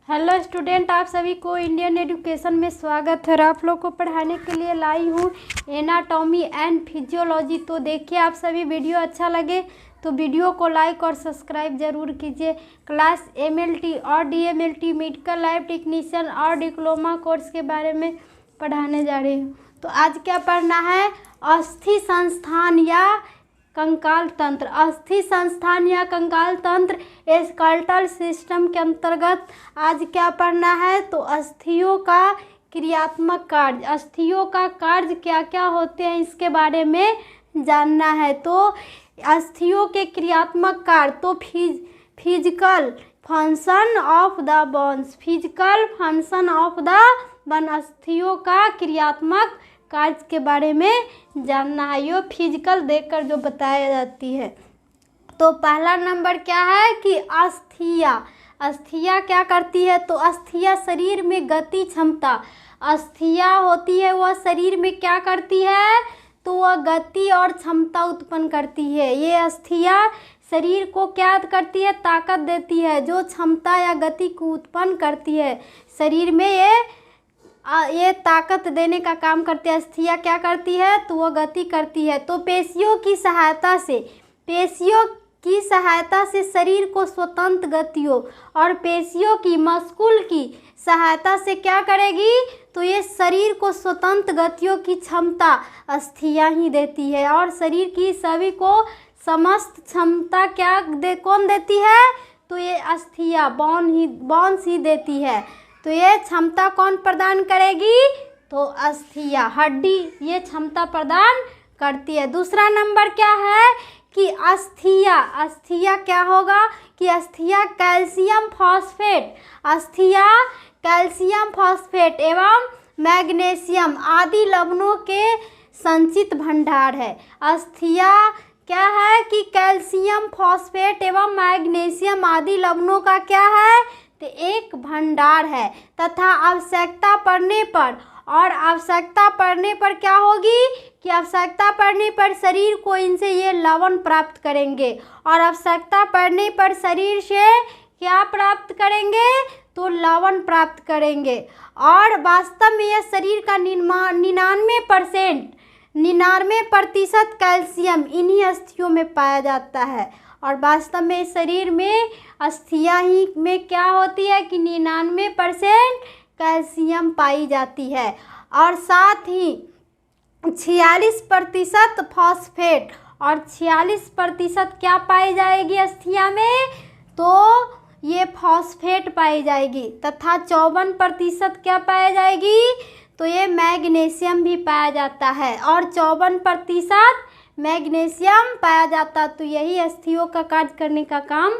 Hello student, आप सभी को इंडियन एजुकेशन में स्वागत है। और आप लोग को पढ़ाने के लिए लाई हूँ एनाटॉमी एंड फिजियोलॉजी। तो देखिए, आप सभी वीडियो अच्छा लगे तो वीडियो को लाइक और सब्सक्राइब जरूर कीजिए। क्लास एमएलटी और डीएमएलटी मेडिकल लैब टेक्नीशियन और डिप्लोमा कोर्स के बारे में पढ़ाने जा रही हूँ। तो आज क्या पढ़ना है? अस्थि संस्थान या कंकाल तंत्र। अस्थि संस्थान या कंकाल तंत्र स्केलेटल सिस्टम के अंतर्गत आज क्या पढ़ना है? तो अस्थियों का क्रियात्मक कार्य, अस्थियों का कार्य क्या क्या होते हैं इसके बारे में जानना है। तो अस्थियों के क्रियात्मक कार्य, तो physical function of the bones, physical function of the bone, अस्थियों का क्रियात्मक कार्य के बारे में जानना है। ये फिजिकल देखकर जो बताया जाती है। तो पहला नंबर क्या है कि अस्थिया। अस्थिया क्या करती है? तो अस्थिया शरीर में गति क्षमता, अस्थिया होती है वह शरीर में क्या करती है? तो वह गति और क्षमता उत्पन्न करती है। ये अस्थिया शरीर को क्या करती है? ताकत देती है, जो क्षमता या गति को उत्पन्न करती है। शरीर में ये ताकत देने का काम करती है। अस्थिया क्या करती है? तो वह गति करती है। तो पेशियों की सहायता से शरीर को स्वतंत्र गतियों और पेशियों की मस्कुल की सहायता से क्या करेगी? तो ये शरीर को स्वतंत्र गतियों की क्षमता अस्थिया ही देती है। और शरीर की सभी को समस्त क्षमता कौन देती है? तो ये अस्थिया बोन्स ही देती है। तो ये क्षमता कौन प्रदान करेगी? तो अस्थिया, हड्डी ये क्षमता प्रदान करती है। दूसरा नंबर क्या है कि अस्थिया क्या होगा कि अस्थिया कैल्शियम फॉस्फेट एवं मैग्नीशियम आदि लवणों के संचित भंडार है। अस्थिया क्या है कि कैल्शियम फॉस्फेट एवं मैग्नीशियम आदि लवणों का क्या है? तो एक भंडार है तथा आवश्यकता पड़ने पर क्या होगी कि आवश्यकता पड़ने पर शरीर को इनसे ये लवण प्राप्त करेंगे। और आवश्यकता पड़ने पर शरीर से क्या प्राप्त करेंगे? तो लवण प्राप्त करेंगे। और वास्तव में यह शरीर का 99% कैल्शियम इन्हीं अस्थियों में पाया जाता है। और वास्तव में शरीर में अस्थिया ही में क्या होती है कि 99% कैल्शियम पाई जाती है। और साथ ही 46% फॉस्फेट और 46% क्या पाई जाएगी अस्थिया में? तो ये फॉस्फेट पाई जाएगी। तथा 54% क्या पाया जाएगी? तो ये मैग्नीशियम भी पाया जाता है। और 54% मैग्नीशियम पाया जाता, तो यही अस्थियों का कार्य करने का काम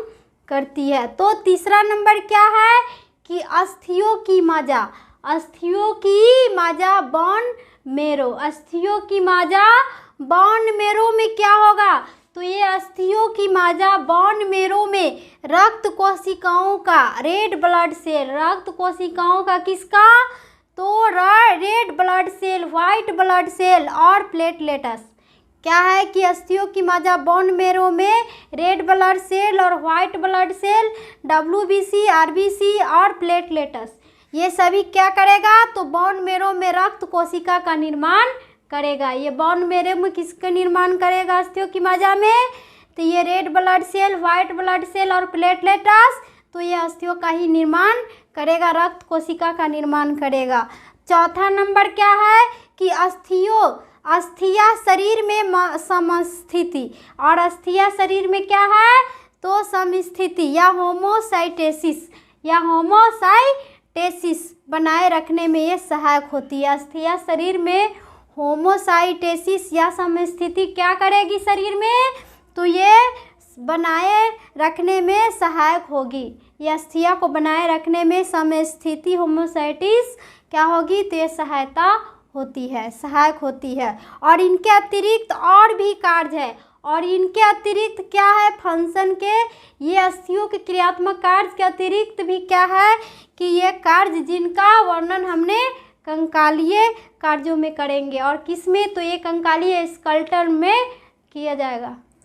करती है। तो तीसरा नंबर क्या है कि अस्थियों की माजा बोन मेरो। अस्थियों की माजा बोन मेरो में क्या होगा? तो ये अस्थियों की माजा बोन मेरो में रक्त कोशिकाओं का, रेड ब्लड सेल, रक्त कोशिकाओं का किसका? तो red blood cell, white blood cell और प्लेटलेट्स। क्या है कि अस्थियों की माजा बोन मेरो में रेड ब्लड सेल और white blood cell, WBC, RBC और प्लेटलेट्स, ये सभी क्या करेगा? तो बोन मेरो में रक्त कोशिका का निर्माण करेगा। ये बोन मेरो में किसका निर्माण करेगा अस्थियों की माजा में? तो ये red blood cell, white blood cell और प्लेटलेट्स, तो ये अस्थियों का ही निर्माण करेगा, रक्त कोशिका का निर्माण करेगा। चौथा नंबर क्या है कि अस्थिया शरीर में समस्थिति। और अस्थिया शरीर में क्या है? तो समस्थिति या होमोसाइटेसिस बनाए रखने में ये सहायक होती है। अस्थिया शरीर में होमोसाइटेसिस या समस्थिति क्या करेगी शरीर में? तो ये बनाए रखने में सहायक होगी। ये अस्थिया को बनाए रखने में समस्थिति होमोसाइटिस क्या होगी? तो ये सहायक होती है। और इनके अतिरिक्त और भी कार्य है। और इनके अतिरिक्त क्या है फंक्शन के? ये अस्थियों के क्रियात्मक कार्य के अतिरिक्त भी क्या है कि ये कार्य जिनका वर्णन हमने कंकालीय कार्यों में करेंगे। और किस में? तो ये कंकालीय स्केलेटल में किया जाएगा।